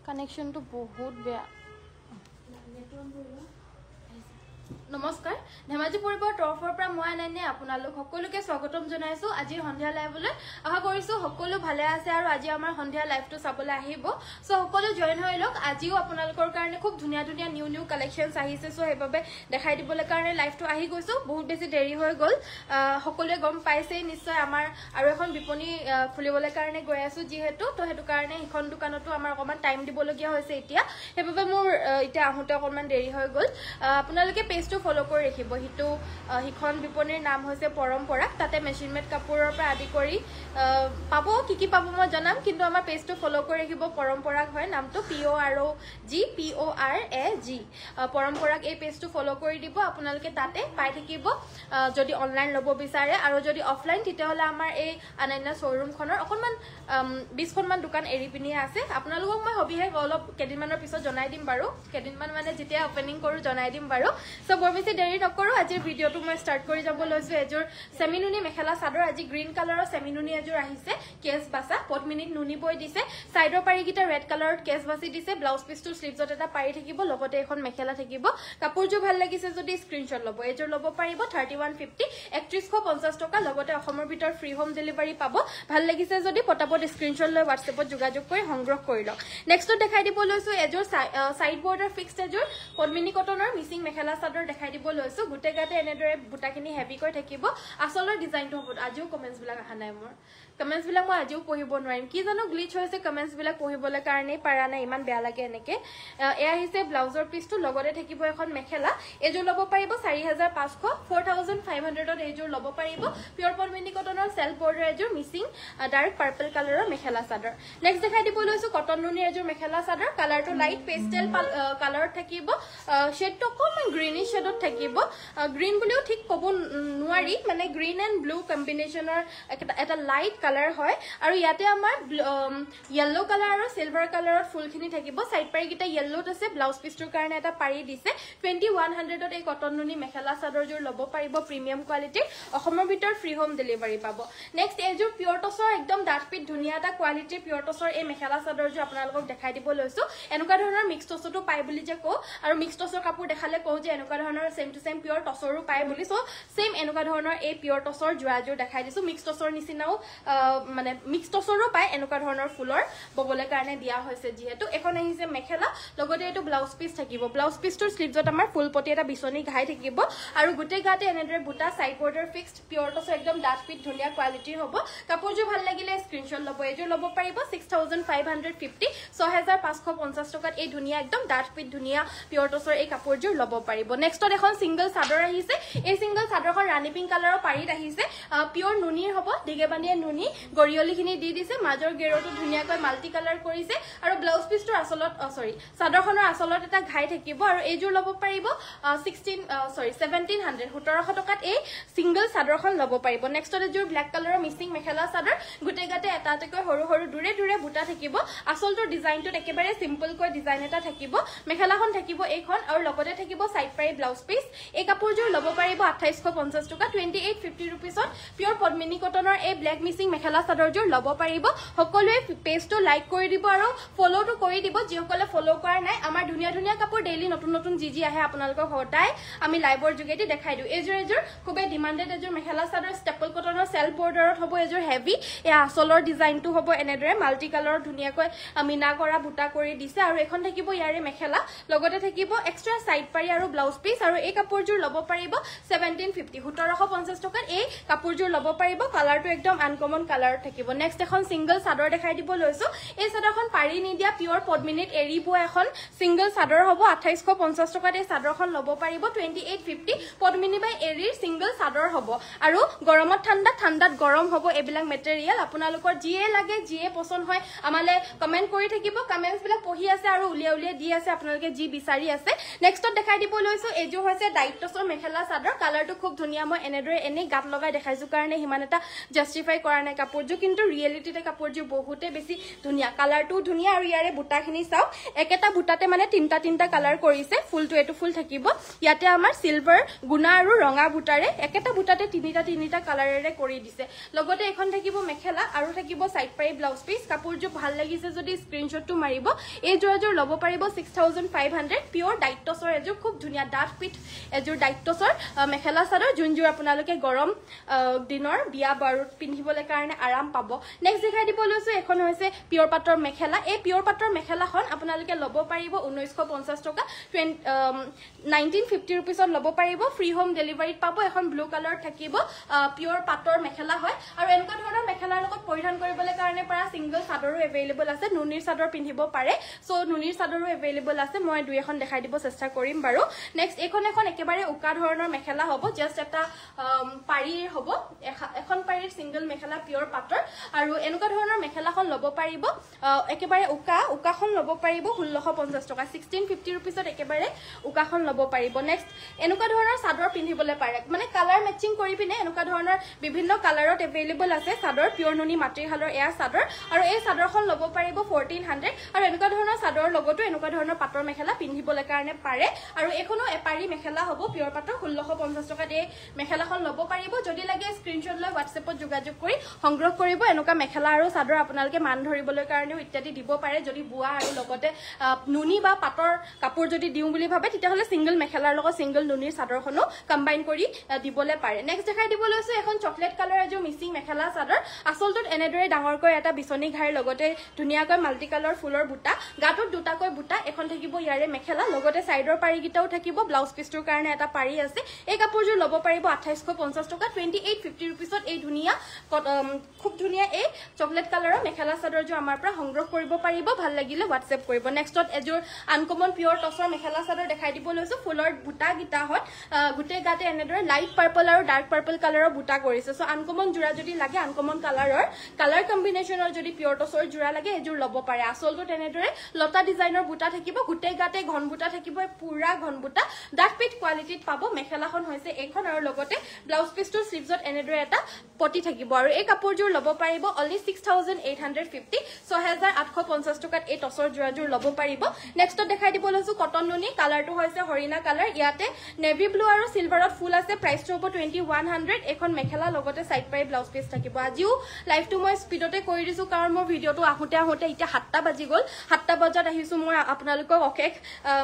connection তো বহুত বেয়া নমস্কাৰ ধেমাজি পৰিবৰ তৰফৰ পৰা মই আনন্যে আপোনালোক সকলোকে স্বাগতম জনাইছো আজি সন্ধিয়া লাইভলৈ আশা কৰিছো সকলো ভালে আছে আৰু আজি আমাৰ সন্ধিয়া লাইভটো চাবলৈ আহিব সো সকলো জয়েন হৈ লওক আজিও আপোনালোকৰ কাৰণে খুব ধুনীয়া ধুনীয়া নিউ কালেকশনছ আহিছে সো হেবাবে দেখাই দিবলৈ কাৰণে লাইভটো আহি গৈছো বহুত বেছি দেৰি হৈ গল সকলোৱে গম পাইছে নিশ্চয় আমাৰ আৰু এখন বিপণী খুলিবলৈ কাৰণে গৈ আছো যিহেতু তো হেতু কাৰণে এখন দোকানতো আমাৰ অকমান টাইম দিবলগীয়া হৈছে এতিয়া হেবাবে মোৰ এতিয়া আহোতে অকমান দেৰি হৈ গল আপোনালোকে পেজটো ফলো কৰি ৰাখিব হিটো হিখন বিপণীৰ নাম হৈছে পৰম্পৰা তাতে মেচিন মেড কাপোৰৰ পৰা আদি কৰি পাবো কি পাবো মই জানাম কিন্তু আমাৰ পেজটো ফলো কৰি ৰাখিব পৰম্পৰাক হয় নামটো PORAG পৰম্পৰাক এই পেজটো ফলো কৰি দিব আপোনালোকে তাতে পাই থাকিব যদি অনলাইন লব বিচাৰে আৰু যদি অফলাইন তেতিয়াহলে আমাৰ এই আনন্যা শ্বৰুমখনৰ অকমান 20খন মান দোকান এৰি পিনি আছে আপোনালোকক মই হবিহে অলপ কেদিনমানৰ পিছত জনাই দিম বাৰু কেদিনমান মানে যেতিয়া ওপেনিং কৰো জনাই দিম বাৰু সো বৰ বেছি দেৰি নকৰো আজিৰ ভিডিওটো মই স্টাৰ্ট কৰি যাব লৈছো এজোৰ সেমিনুনি মেখেলা চাদৰ আজি গ্ৰীন কালাৰৰ সেমিনুনি এজোৰ আহিছে কেস বাসা পদ্মিনীত নুনি বই দিছে সাইডৰ পাৰিকিটা ৰেড কালাৰত কেস বাসি দিছে ব্লাউজ পিসটো স্লিভছত এটা পাৰি থাকিব লগতে এখন মেখেলা থাকিব কাপোৰজোৰ ভাল লাগিছে যদি স্ক্ৰিনশ্বট ল'ব এজোৰ ল'ব পাৰিব 3150 3150 টকা লগতে অসমৰ ভিতৰ ফ্ৰী হোম ডেলিভাৰী পাব ভাল লাগিছে যদি পটাপট স্ক্ৰিনশ্বট লৈ WhatsAppত যোগাযোগ কৰি সংগ্ৰহ কৰি লওক নেক্সট দেখাই দিব লৈছো এজোৰ সাইড বৰ্ডাৰ ফিক্সড এজোৰ পদ্মিনী কটনৰ মিচিং মেখেলা চাদৰ দেখাই দিব লৈছো গুটে গাতে এনেদৰে বুটাখিনি হেভি কৰি থাকিব আসলৰ ডিজাইনটো হ'ব আজিও কমেন্টছ বিলাক আহা নাই মোৰ কমেন্টছ বিলাক মই আজিও পঢ়িব নোৱাৰিম কি জানো গ্লিচ হৈছে কমেন্টছ বিলাক পঢ়িবলৈ কাৰণে পাৰা নাই ইমান বেয়া লাগে এনেকে এ আহিছে ব্লাউজৰ পিসটো লগতে থাকিব এখন মেখেলা এজোৰ ল'ব পাৰিব 4500 4500 ত এজোৰ ল'ব পাৰিব পিয়ৰ পদ্মিনী কটনৰ সেলফ বৰ্ডাৰ এজোৰ মিচিং ডাৰ্ক পাৰ্পল কালাৰৰ মেখেলা চাদৰ নেক্সট দেখাই দিব লৈছো কটন নুনি এজোৰ মেখেলা চাদৰ কালাৰটো লাইট পেস্টেল কালাৰত থাকিব শেডটো অকমান গ্ৰীনিশ শেডত থাকিব গ্ৰীন বুলিও ঠিক ক'ব নোৱাৰি মানে গ্ৰীন এণ্ড ব্লু কম্বিনেশ্যনৰ এটা লাইট কালাৰ হয় আৰু ইয়াতে আমাৰ য়েল্লো কালাৰ আৰু সিলভাৰ কালাৰত ফুলখিনি থাকিব সাইড পাৰি কিটা য়েল্লোত আছে ব্লাউজ পিসটোৰ কাৰণে এটা পাৰি দিছে 2100 ত এই কটন নুনি মেখেলা চাদৰজোৰ ল'ব পাৰিব প্ৰিমিয়াম কোৱালিটিৰ অসমৰ ভিতৰ ফ্ৰী হোম ডেলিভাৰী পাব নেক্সট এজোৰ পিয়ৰ টছৰ একদম ডাঠপিট ধুনীয়া এটা কোৱালিটিৰ পিয়ৰ টছৰ এই মেখেলা চাদৰজোৰ আপোনালোকক দেখাই দিব লৈছো এনেকুৱা ধৰণৰ মিক্স টছটো পাই বুলি যে কও আৰু মিক্স টছৰ কাপোৰ দেখালে কও যে এনেকুৱা ধৰণৰ সেম টু সেম পিয়ৰ টছৰো পাই বুলি সো সেম এনেকুৱা ধৰণৰ এই পিয়ৰ টছৰ জোৰাজোৰ দেখাই দিছো মিক্স টছৰ নিচিনাও মানে মিক্স টছৰো পাই এনেকুৱা ধৰণৰ ফুলৰ ববলৈ কাৰণে দিয়া হৈছে যেহেতু এখন আহিছে মেখেলা লগতে এটো ব্লাউজ পিস থাকিব ব্লাউজ পিসটোৰ স্লিভছত আমাৰ ফুল পটি এটা বিছনি ঘাই থাকিব আৰু গুটে গাতে এনেদৰে বুটা সাইড বৰ্ডাৰ ফিক্সড পিয়ৰ টছৰ একদম ডাঠপিট ধুনীয়া কোৱালিটিৰ হ'ব কাপোৰজোৰ ভাল লাগিলে স্ক্ৰিনশ্বট ল'ব এজোৰ ল'ব পাৰিব 6550 6550 টকাত এই ধুনীয়া একদম ডাঠপিট ধুনীয়া পিয়ৰ টছৰ এই কাপোৰজোৰ ল'ব পাৰিব নেক্সটত এখন সিঙ্গল চাদৰ আহিছে এই সিঙ্গল চাদৰখন ৰাণী পিংক কালাৰৰ পাৰিত আহিছে পিয়ৰ নুনিৰ হ'ব দিগেবানিয়ে নুনি গৰিয়লিখিনি দি দিছে মাজৰ গেৰটো ধুনীয়াকৈ মাল্টি কালাৰ কৰিছে আৰু ব্লাউজ পিসটোৰ আসলত চাদৰখনৰ আসলত এটা ঘাই থাকিব আৰু এইজোৰ ল'ব পাৰিব 1700 টকাত এই সিঙ্গল চাদৰখন ল'ব পাৰিব নেক্সটত এজোৰ ব্ল্যাক কালাৰৰ মিচিং মেখেলা চাদৰ গুটে গাতে এটা এটাকৈ সৰু সৰু দূৰে দূৰে বুটা থাকিব আসলটোৰ ডিজাইনটোত একেবাৰে সিম্পল কৈ ডিজাইন এটা থাকিব মেখেলাখন থাকিব এইখন আৰু লগতে থাকিব সাইড পাৰি ব্লাউজ পিস এই কাপোৰজোৰ ল'ব পাৰিব 2850 টকা 2850 रुपीसত পিয়ৰ পদ্মিনী কটনৰ এই ব্ল্যাক মিচিং মেখেলা চাদৰজোৰ ল'ব পাৰিব সকলোৱে পেজটো লাইক কৰি দিব আৰু ফলোটো কৰি দিব যিসকলে ফলো কৰা নাই আমাৰ ধুনীয়া ধুনীয়া কাপোৰ ডেইলি নতুন নতুন জি আহে আপোনালোকক হটাই আমি লাইভৰ যোগেদি দেখাই দিও এজোৰ খুবে ডিমান্ডেড এজোৰ মেখেলা চাদৰ ষ্টেপল কটনৰ সেলফ বৰ্ডাৰত হ'ব এজোৰ হেভি এই আসলৰ ডিজাইনটো হ'ব এনেদৰে মাল্টি কালাৰৰ ধুনীয়াকৈ মিনা কৰা বুটা কৰি দিছে আৰু এখন থাকিব ইয়াৰে মেখেলা লগতে থাকিব এক্সট্ৰা সাইড পাৰি আৰু ব্লাউজ পিস আৰু এই কাপোৰজোৰ ল'ব পাৰিব 1750 1750 টকাত এই কাপোৰজোৰ ল'ব পাৰিব কালাৰটো একদম আনকমন কালাৰত থাকিব নেক্সট এখন সিঙ্গল চাদৰ দেখাই দিব লৈছো এই চাদৰখন পাৰি নিদিয়া পিয়ৰ পদ্মিনীত এৰিব এখন সিঙ্গল চাদৰ হ'ব 2850 টকাত এই চাদৰখন ল'ব পাৰিব 2850 পদ্মিনী বাই এৰিৰ সিঙ্গল চাদৰ হ'ব আৰু গৰমত ঠাণ্ডাত গৰম হ'ব এবিলাক মেটেৰিয়েল আপোনালোকৰ যিয়ে লাগে যিয়ে পছন্দ হয় আমালে কমেন্ট কৰি থাকিব কমেন্টছ বিলাক পঢ়ি আছে আৰু উলিয়া দি আছে আপোনালোকে যি বিচাৰি আছে নেক্সটত দেখাই দিব লৈছো এজো হৈছে ডাইটছৰ মেখেলা চাদৰ কালাৰটো খুব ধুনীয়া মই এনেদৰে এনে গাত লগাই দেখাইছো কাৰণে হিমান এটা জাস্টিফাই কৰা নাই কাপোৰযোৰ কিন্তু ৰিয়েলিটিতে কাপোৰযোৰ বহুতে বেছি ধুনীয়া কালাৰটো ধুনীয়া আৰু ইয়াৰে বুটাখিনি চাও একেটা বুটাতে মানে তিনটা কালাৰ কৰিছে ফুলটো এটো ফুল থাকিব ইয়াতে আমাৰ সিলভাৰ গুণা আৰু ৰঙা বুটাৰে একেটা বুটাতে তিনিটা কালাৰেৰে কৰি দিছে লগতে এখন থাকিব মেখেলা আৰু থাকিব সাইড পাই ব্লাউজ পিস কাপোৰযোৰ ভাল লাগিছে যদি স্ক্ৰিনশ্বটটো মাৰিব এই জোৰাযোৰ ল'ব পাৰিব 6500 পিওৰ ডাইটছৰ এযোৰ খুব ধুনীয়া ডাঠ পিঠ এযোৰ ডাইটছৰ মেখেলা চাদৰ যোনযোৰ আপোনালোকে গৰম দিনৰ বিয়া বাৰুত পিন্ধিবলৈ কাৰণে আৰাম পাব নেক্সট দেখাই দিব লৈছো এখন হৈছে পিওৰ পাটৰ মেখেলা এই পিওৰ পাটৰ মেখেলাখন আপোনালোকে ল'ব পাৰিব 1950 টকা 1950 रुपीसত ল'ব পাৰিব ফ্ৰী হোম ডেলিভাৰীত পাব এখন ব্লু কালাৰ থাকিব পিওৰ পাটৰ মেখেলা হয় আৰু এনেকুৱা ধৰণৰ মেখেলাৰ লগত পৰিধান কৰিবলৈ কাৰণে পৰা সিঙ্গল চাদৰো এভেইলেবল আছে নুনিৰ চাদৰ পিন্ধিব পাৰে সো নুনিৰ চাদৰো এভেইলেবল আছে মই দুই এখন দেখাই দিব চেষ্টা কৰিম বাৰু নেক্সট এখন একেবাৰে উকা ধৰণৰ মেখেলা হ'ব জাস্ট এটা পাৰি হ'ব এখন পাৰিৰ সিঙ্গল মেখেলা পিওৰ পাটৰ আৰু এনেকুৱা ধৰণৰ মেখেলাখন ল'ব পাৰিব একেবাৰে উকাখন ল'ব পাৰিব 1650 টকা 1650 रुपीसত একেবাৰে উকাখন ল'ব পাৰিব নেক্সট এনেকুৱা ধৰণৰ চাদৰ পিন্ধিবলৈ পাৰে মানে কালাৰ মেচিং কৰি পিনে এনেকুৱা ধৰণৰ বিভিন্ন কালাৰত এভেইলেবল আছে চাদৰ পিওৰ নুনি মাটিহালৰ এয়া চাদৰ আৰু এই চাদৰখন ল'ব পাৰিব 1400 আৰু এনেকুৱা ধৰণৰ চাদৰ লগতো এনেকুৱা ধৰণৰ পাটৰ মেখেলা পিন্ধিবলৈ কাৰণে পাৰে আৰু এখনো এপাৰি মেখেলা হ'ব পিওৰ পাটৰ 1650 টকাত এই মেখেলাখন ল'ব পাৰিব যদি লাগে স্ক্ৰিনশ্বট লৈ WhatsAppত যোগাযোগ কৰি সংগ্ৰহ কৰিব এনেকুৱা মেখেলা আৰু চাদৰ আপোনালোকে মান ধৰিবলৈ কাৰণেও ইত্যাদি দিব পাৰে যদি বুৱা আৰু লগতে নুনি বা পাটৰ কাপোৰ যদি দিও বুলি ভাবে তেতিয়াহলে সিঙ্গল মেখেলাৰ লগত সিঙ্গল নুনিৰ চাদৰখনো কম্বাইন কৰি দিবলৈ পাৰে নেক্সট দেখাই দিব লৈছো এখন চকলেট কালাৰ এযোৰ মিচিং মেখেলা চাদৰ আসলটোত এনেদৰে ডাঙৰকৈ এটা বিচনী ঘাইৰ লগতে ধুনীয়াকৈ মাল্টি কালাৰ ফুলৰ বুটা গাটোত দুটাকৈ বুটা এখন থাকিব ইয়াৰে মেখেলা লগতে সাইডৰ পাৰিগিটাও থাকিব ব্লাউজ পিছটোৰ কাৰণে এটা পাৰি আছে এই কাপোৰযোৰ ল'ব পাৰিব 2850 টকা 2850 रुपीसত এই ধুনীয়া খুব ধুনীয়া এই চকলেট কালাৰৰ মেখেলা চাদৰযোৰ আমাৰ পৰা সংগ্ৰহ কৰিব পাৰিব ভাল লাগিলে WhatsApp কৰিব নেক্সটত এযোৰ আনকমন পিওৰ টছৰ মেখেলা চাদৰ দেখাই দিব লৈছো ফুলৰ বুটা গিটা হয় গুটে গাতে এনেদৰে লাইট পাৰ্পল আৰু ডাৰ্ক পাৰ্পল কালাৰৰ বুটা কৰিছে সো আনকমন জোৰা যদি লাগে আনকমন কালাৰ কম্বিনেশনৰ যদি পিওৰ টছৰ জোৰা লাগে এযোৰ ল'ব পাৰে আসলটো তেনেদৰে লতা ডিজাইনৰ বুটা থাকিব গুটে গাতে ঘন বুটা থাকিব পুৰা ঘন বুটা ডাৰ্ক পিট কোৱালিটিত পাব মেখেলাখন হৈছে এইখন আৰু লগতে ব্লাউজ পিছটোৰ স্লিভছত এনেদৰে এটা পটি থাকিব আৰু এই কাপোৰযোৰ ল'ব পাৰিব অনলি 6850 6850 টকাত এই টছৰ জোৰাযোৰ ল'ব পাৰিব নেক্সটত দেখাই দিব লৈছো কটন নুনি কালাৰটো হৈছে হৰিণা কালাৰ ইয়াতে নেভি ব্লু আৰু সিলভাৰত ফুল আছে প্ৰাইসটো হ'ব 2100 এখন মেখেলা লগতে সাইড পাই ব্লাউজ পিস থাকিব আজিও লাইভটো মই স্পিডতে কৰি দিছো কাৰণ মোৰ ভিডিওটো আহোতে এতিয়া 7টা বাজি গল 7টা বজাত আহিছো মই আপোনালোকক অশেষ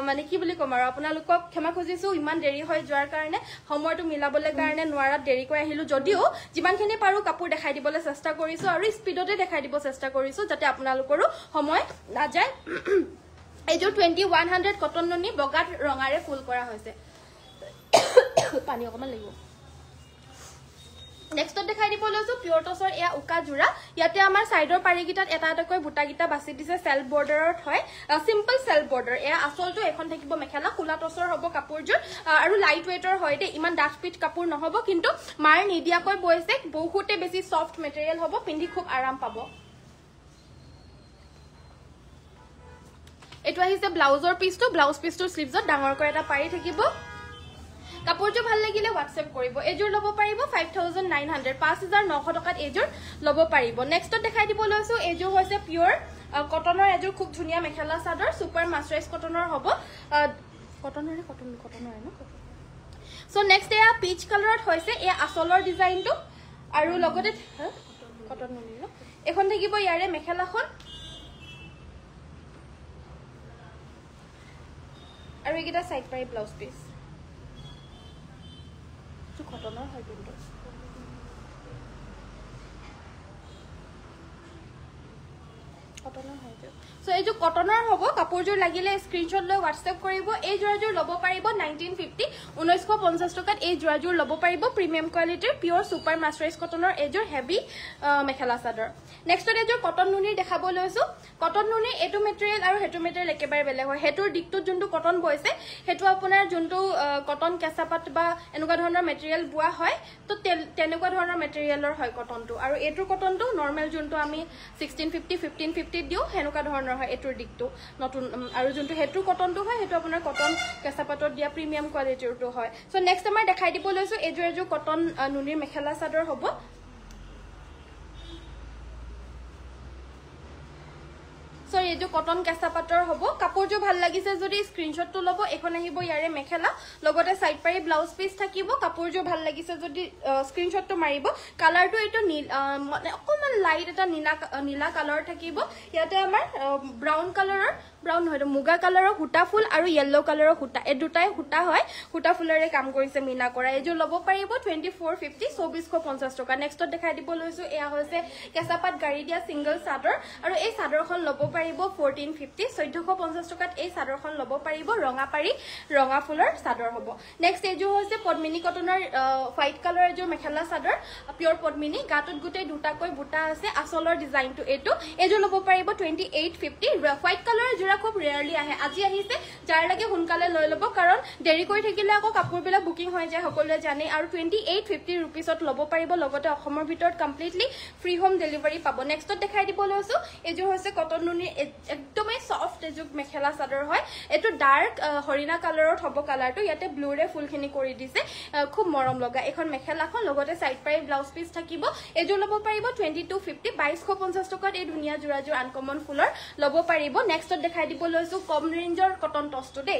মানে কি বুলি কম আৰু আপোনালোকক ক্ষমা খুজিছো ইমান দেৰি হৈ যোৱাৰ কাৰণে সময়টো মিলাবলৈ কাৰণে নোৱাৰাত দেৰিকৈ আহিলো যদিও যিমানখিনি পাৰো কাপোৰ দেখাই দিবলৈ চেষ্টা কৰিছো আৰু স্পিডতে দেখাই দিব চেষ্টা কৰিছো যাতে আপোনালোকৰো সময় নাযায় এযোৰ 2100 কটন নুনি বগাত ৰঙাৰে ফুল কৰা হৈছে পানী অকমান লাগিব নেক্সটত দেখাই দিব লৈছো পিওৰ টছৰ এয়া উকা জোৰা ইয়াতে আমাৰ সাইডৰ পাৰিগিটাত এটা এটাকৈ বুটা গিটা বাছি দিছে সেলফ বৰ্ডাৰত হয় সিম্পল সেলফ বৰ্ডাৰ এয়া আসলটো এখন থাকিব মেখেলা কুলা টছৰ হ'ব কাপোৰযোৰ আৰু লাইট ওয়েটৰ হয় দে ইমান ডাঠ পিট কাপোৰ নহব কিন্তু মাৰ নিদিয়াকৈ বৈছে বহুতে বেছি সফট মেটেৰিয়েল হ'ব পিন্ধি খুব আৰাম পাব এটো আহিছে ব্লাউজৰ পিছটো ব্লাউজ পিছটোৰ স্লিভছত ডাঙৰকৈ এটা পাৰি থাকিব কাপোৰযোৰ ভাল লাগিলে WhatsApp কৰিব এযোৰ ল'ব পাৰিব 5900 5900 টকাত এযোৰ ল'ব পাৰিব নেক্সটত দেখাই দিব লৈছো এযোৰ হৈছে পিওৰ কটনৰ এযোৰ খুব ধুনীয়া মেখেলা চাদৰ সুপাৰ মাস্টাৰাইজ কটনৰ হ'ব কটনৰ ন সো নেক্সট এয়া পিচ কালাৰত হৈছে এয়া আসলৰ ডিজাইনটো আৰু লগতে কটন নুনি ন এখন থাকিব ইয়াৰে মেখেলাখন আৰু এইটা সাইড পাই ব্লাউজ পিস তো কটনৰ হয় কিন্তু কটনৰ হয় সো এই যে কটনৰ হ'ব কাপোৰযোৰ লাগিলে স্ক্ৰিনশ্বট লৈ WhatsApp কৰিব এই জোৰাযোৰ ল'ব পাৰিব 1950 টকাত এই জোৰাযোৰ ল'ব পাৰিব প্ৰিমিয়াম কোৱালিটিৰ পিওৰ সুপাৰ মাস্টাৰাইজ কটনৰ এযোৰ হেভি মেখেলা চাদৰ নেক্সটত এযোৰ কটন নুনিৰ দেখাব লৈছো কটন নুনি এটো মেটেৰিয়েল আৰু হেটো মেটেৰিয়েল একেবাৰে বেলেগ হয় হেটোৰ দিকটো যোনটো কটন বৈছে হেটো আপোনাৰ যোনটো কটন কেঁচাপাত বা এনেকুৱা ধৰণৰ মেটেৰিয়েল বুৱা হয় তো তেনেকুৱা ধৰণৰ মেটেৰিয়েলৰ হয় কটনটো আৰু এটোৰ কটনটো নৰ্মেল যোনটো আমি 1650 1550 দিও হেনুকা ধৰণৰ হয় এটোৰ দিকটো নতুন আৰু যোনটো হেটো কটনটো হয় হেটো আপোনাৰ কটন কেঁচাপাতত দিয়া প্ৰিমিয়াম কোৱালিটিৰটো হয় সো নেক্সট আমাৰ দেখাই দিব লৈছো এযোৰ কটন নুনিৰ মেখেলা চাদৰ হ'ব সো এইটো কটন কেঁচা পাটৰ হ'ব কাপোৰটো ভাল লাগিছে যদি স্ক্ৰিনশ্বটটো ল'ব এখন আহিব ইয়াৰে মেখেলা লগতে সাইড পাৰি ব্লাউজ পিস থাকিব কাপোৰটো ভাল লাগিছে যদি স্ক্ৰিনশ্বটটো মাৰিব কালাৰটো এইটো মানে অকমান লাইট এটা নীলা কালাৰ থাকিব ইয়াতে আমাৰ ব্ৰাউন কালাৰৰ ব্ৰাউন হয় মুগা কালাৰৰ হুটা ফুল আৰু ইয়েলো কালাৰৰ হুটা এই দুটাই হুটা হয় হুটা ফুলৰে কাম কৰিছে মিনা কৰা এইযোৰ ল'ব পাৰিব 2450 2450 টকা নেক্সটত দেখাই দিব লৈছো এয়া হৈছে কেঁচাপাত গাড়ী দিয়া সিঙ্গল চাদৰ আৰু এই চাদৰখন ল'ব পাৰিব 1450 1450 টকাত এই চাদৰখন ল'ব পাৰিব ৰঙাপাৰি ৰঙা ফুলৰ চাদৰ হ'ব নেক্সট এইযোৰ হৈছে পদ্মিনী কটনৰ হোৱাইট কালাৰ এযোৰ মেখেলা চাদৰ পিয়ৰ পদ্মিনী গাটত গুটেই দুটাকৈ বুটা আছে আসলৰ ডিজাইনটো এইযোৰ ল'ব পাৰিব 2850 হোৱাইট কালাৰৰ জোৰা খুব ৰেয়াৰলি আহে আজি আহিছে যাৰ লাগে সোনকালে লৈ ল'ব কাৰণ দেৰি কৰি থাকিলে আকৌ কাপোৰবিলাক বুকিং হৈ যায় সকলোৱে জানে আৰু 2850 रुपीसত ল'ব পাৰিব লগতে অসমৰ ভিতৰত কমপ্লিটলি ফ্ৰী হোম ডেলিভাৰী পাব নেক্সটত দেখাই দিব লৈছো এইযোৰ হৈছে কটন নুনি একদমই সফট এযোৰ মেখেলা চাদৰ হয় এটো ডাৰ্ক হৰিণা কালাৰত হ'ব কালাৰটো ইয়াতে ব্লুৰে ফুলখিনি কৰি দিছে খুব মৰম লগা এখন মেখেলাখন লগতে সাইড পাৰি ব্লাউজ পিস থাকিব এইযোৰ ল'ব পাৰিব 2250 2250 টকাত এই ধুনিয়া জোৰাজোৰ আনকমন ফুলৰ ল'ব পাৰিব নেক্সটত দেখাই দিব লৈছো কম ৰেঞ্জৰ কটন টছটো দেই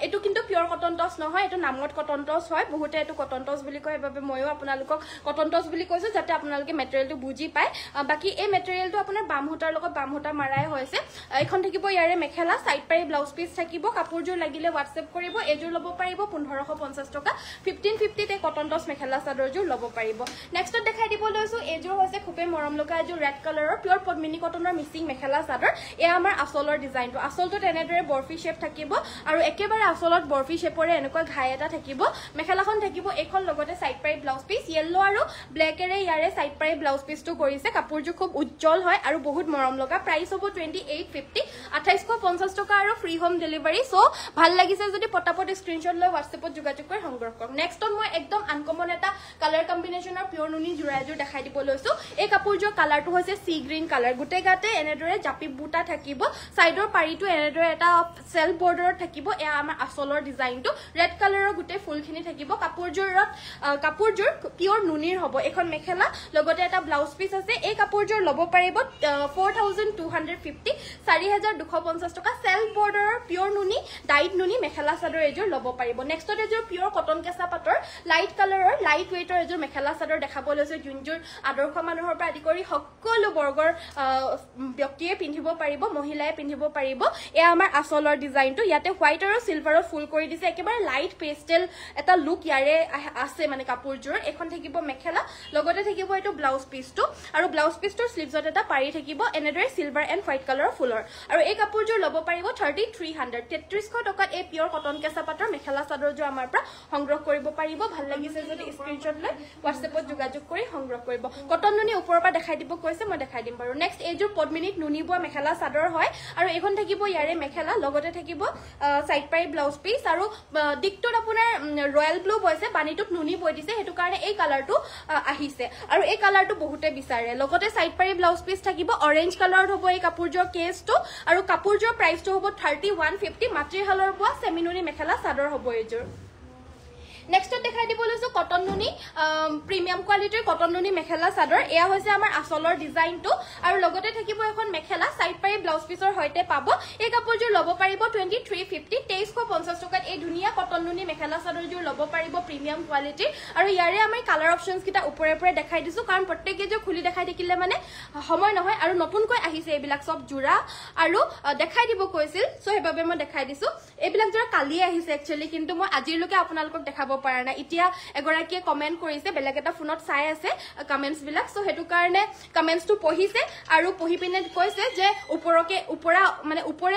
এটো কিন্তু পিয়ৰ কটন টছ নহয় এটো নামত কটন টছ হয় বহুতে এটো কটন টছ বুলি কয় বাবে ময়ো আপোনালোকক কটন টছ বুলি কৈছো যাতে আপোনালোকে মেটেৰিয়েলটো বুজি পায় বাকি এই মেটেৰিয়েলটো আপোনাৰ বামহুটাৰ লগত বামহুটা মাৰাই হৈছে এখন থাকিব ইয়াৰে মেখেলা সাইড পাৰি ব্লাউজ পিস থাকিব কাপোৰযোৰ লাগিলে WhatsApp কৰিব এযোৰ ল'ব পাৰিব 1550 টকা 1550 তে কটন টছ মেখেলা চাদৰযোৰ ল'ব পাৰিব নেক্সটত দেখাই দিব লৈছো এযোৰ হৈছে খুবে মৰম লগা এযোৰ ৰেড কালাৰৰ পিয়ৰ পদ্মিনী কটনৰ মিচিং মেখেলা চাদৰ এয়া আমাৰ আসলৰ ডিজাইনটো আসলটো তেনেদৰে বৰফি শেপ থাকিব আৰু একেবাৰে আসলত বৰফি শেপৰে এনেকুৱা ঘাই এটা থাকিব মেখেলাখন থাকিব এখন লগতে সাইড পাৰি ব্লাউজ পিস ইয়েলো আৰু ব্ল্যাকেৰে ইয়াৰে সাইড পাৰি ব্লাউজ পিসটো কৰিছে কাপোৰযোৰ খুব উজ্জ্বল হয় আৰু বহুত মৰম লগা প্ৰাইস হ'ব 2850 2850 টকা আৰু ফ্ৰী হোম ডেলিভাৰী সো ভাল লাগিছে যদি পটাপট স্ক্ৰিনশ্বট লৈ WhatsAppত যোগাযোগ কৰি সংগ্ৰহ কৰক নেক্সটত মই একদম আনকমন এটা কালাৰ কম্বিনেশনৰ পিয়ৰ নুনি জোৰাজোৰ দেখাই দিব লৈছো এই কাপোৰযোৰ কালাৰটো হৈছে সি গ্ৰীন কালাৰ গুটে গাতে এনেদৰে জাপি বুটা থাকিব সাইডৰ পাৰিটো এনেদৰে এটা সেলফ বৰ্ডাৰত থাকিব এয়া আমাৰ আসলৰ ডিজাইনটো ৰেড কালাৰৰ গুটে ফুলখিনি থাকিব কাপোৰযোৰ পিয়ৰ নুনিৰ হ'ব এখন মেখেলা লগতে এটা ব্লাউজ পিস আছে এই কাপোৰযোৰ ল'ব পাৰিব 4250 4250 টকা সেলফ বৰ্ডাৰৰ পিয়ৰ নুনি ডাইট নুনি মেখেলা চাদৰ এযোৰ ল'ব পাৰিব নেক্সটত এযোৰ পিয়ৰ কটন কেঁচা পাটৰ লাইট কালাৰৰ লাইট ওয়েটৰ এযোৰ মেখেলা চাদৰ দেখাব লৈছো যোনযোৰ আদৰ্শ মানুহৰ পৰা আদি কৰি সকলো বৰ্গৰ ব্যক্তিয়ে পিন্ধিব পাৰিব মহিলাই পিন্ধিব পাৰিব এয়া আমাৰ আসলৰ ডিজাইনটো ইয়াতে হোৱাইট আৰু সিলভাৰৰ ফুল কৰি দিছে একেবাৰে লাইট পেস্টেল এটা লুক ইয়াৰে আছে মানে কাপোৰযোৰ এখন থাকিব মেখেলা লগতে থাকিব এটো ব্লাউজ পিসটো আৰু ব্লাউজ পিসটোৰ স্লিভছত এটা পাৰি থাকিব এনেদৰে সিলভাৰ এণ্ড হোৱাইট কালাৰৰ ফুলৰ আৰু এই কাপোৰযোৰ ল'ব পাৰিব 3300 3300 টকাত এই পিয়ৰ কটন কেঁচা পাটৰ মেখেলা চাদৰযোৰ আমাৰ পৰা সংগ্ৰহ কৰিব পাৰিব ভাল লাগিছে যদি স্ক্ৰিনশ্বট লৈ WhatsAppত যোগাযোগ কৰি সংগ্ৰহ কৰিব কটন নুনি ওপৰৰ পৰা দেখাই দিব কৈছে মই দেখাই দিম বাৰু নেক্সট এইযোৰ পদ্মিনীত নুনি বোৱা মেখেলা চাদৰ হয় আৰু এখন থাকিব ইয়াৰে মেখেলা লগতে থাকিব সাইড পাৰি ব্লাউজ পিস আৰু দিকটোত আপোনাৰ ৰয়েল ব্লু বৈছে বানিটোত নুনি বৈ দিছে হেতু কাৰণে এই কালাৰটো আহিছে আৰু এই কালাৰটো বহুতে বিচাৰে লগতে সাইড পাৰি ব্লাউজ পিস থাকিব অৰেঞ্জ কালাৰত হ'ব এই কাপোৰযোৰ কেছটো আৰু কাপোৰযোৰ প্ৰাইসটো হ'ব 3150 মাতৃহালৰ বোৱা সেমিনুনি মেখেলা চাদৰ হ'ব এইযোৰ নেক্সটত দেখাই দিব লৈছো কটন নুনি প্ৰিমিয়াম কোৱালিটিৰ কটন নুনি মেখেলা চাদৰ এয়া হৈছে আমাৰ আসলৰ ডিজাইনটো আৰু লগতে থাকিব এখন মেখেলা সাইড পাৰি ব্লাউজ পিসৰ হৈতে পাব এই কাপোৰযোৰ ল'ব পাৰিব 2350 2350 টকাত এই ধুনিয়া কটন নুনি মেখেলা চাদৰযোৰ ল'ব পাৰিব প্ৰিমিয়াম কোৱালিটিৰ আৰু ইয়াৰে আমি কালাৰ অপচনছ কিটা ওপৰে দেখাই দিছো কাৰণ প্ৰত্যেকটো খুলি দেখাই থাকিলে মানে সময় নহয় আৰু নতুনকৈ আহিছে এইবিলাক সব জোৰা আৰু দেখাই দিব কৈছিল সো হেবাবে মই দেখাই দিছো এইবিলাক জোৰা কালি আহিছে একচুয়ালি কিন্তু মই আজিলৈকে আপোনালোকক দেখাব পাৰা না ইতিয়া এগৰাকীয়ে কমেন্ট কৰিছে বেলেগ এটা ফোনত চাই আছে কমেন্টছ বিলাক সো হেতু কাৰণে কমেন্টছটো পঢ়িছে আৰু পঢ়ি পিনে কৈছে যে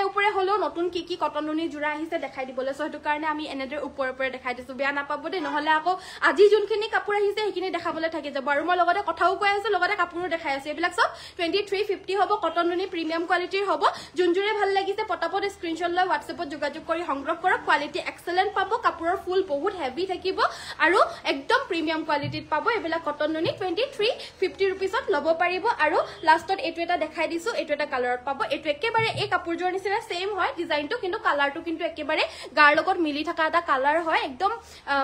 ওপৰে হলো নতুন কি কটন নুনি জোৰা আহিছে দেখাই দিবলৈ সো হেতু কাৰণে আমি এনেদৰে ওপৰে দেখাই দিছো বেয়া নাপাব দে নহলে আকৌ আজি যোনখিনি কাপোৰ আহিছে সেইখিনি দেখাবলৈ থাকি যাব আৰু মই লগতে কথাও কৈ আছো লগতে কাপোৰো দেখাই আছে এইবিলাক সব 2350 হ'ব কটন নুনি প্ৰিমিয়াম কোৱালিটিৰ হ'ব যোনজোৰে ভাল লাগিছে পটাপট স্ক্ৰিনশ্বট লৈ WhatsAppত যোগাযোগ কৰি সংগ্ৰহ কৰক কোৱালিটি এক্সেলেন্ট পাব কাপোৰৰ ফুল বহুত হেভি থাকিব আৰু একদম প্ৰিমিয়াম কোৱালিটিত পাব এবেলা কটন নুনি 2350 रुपीसत লব পাৰিব আৰু লাষ্টত এটো এটা দেখাই দিছো এটো এটা কালাৰত পাব এটো একেবাৰে এই কাপোৰজোৰ নিচিনা সেম হয় ডিজাইনটো কিন্তু কালাৰটো কিন্তু একেবাৰে গাৰ লগত মিলি থকা এটা কালাৰ হয় একদম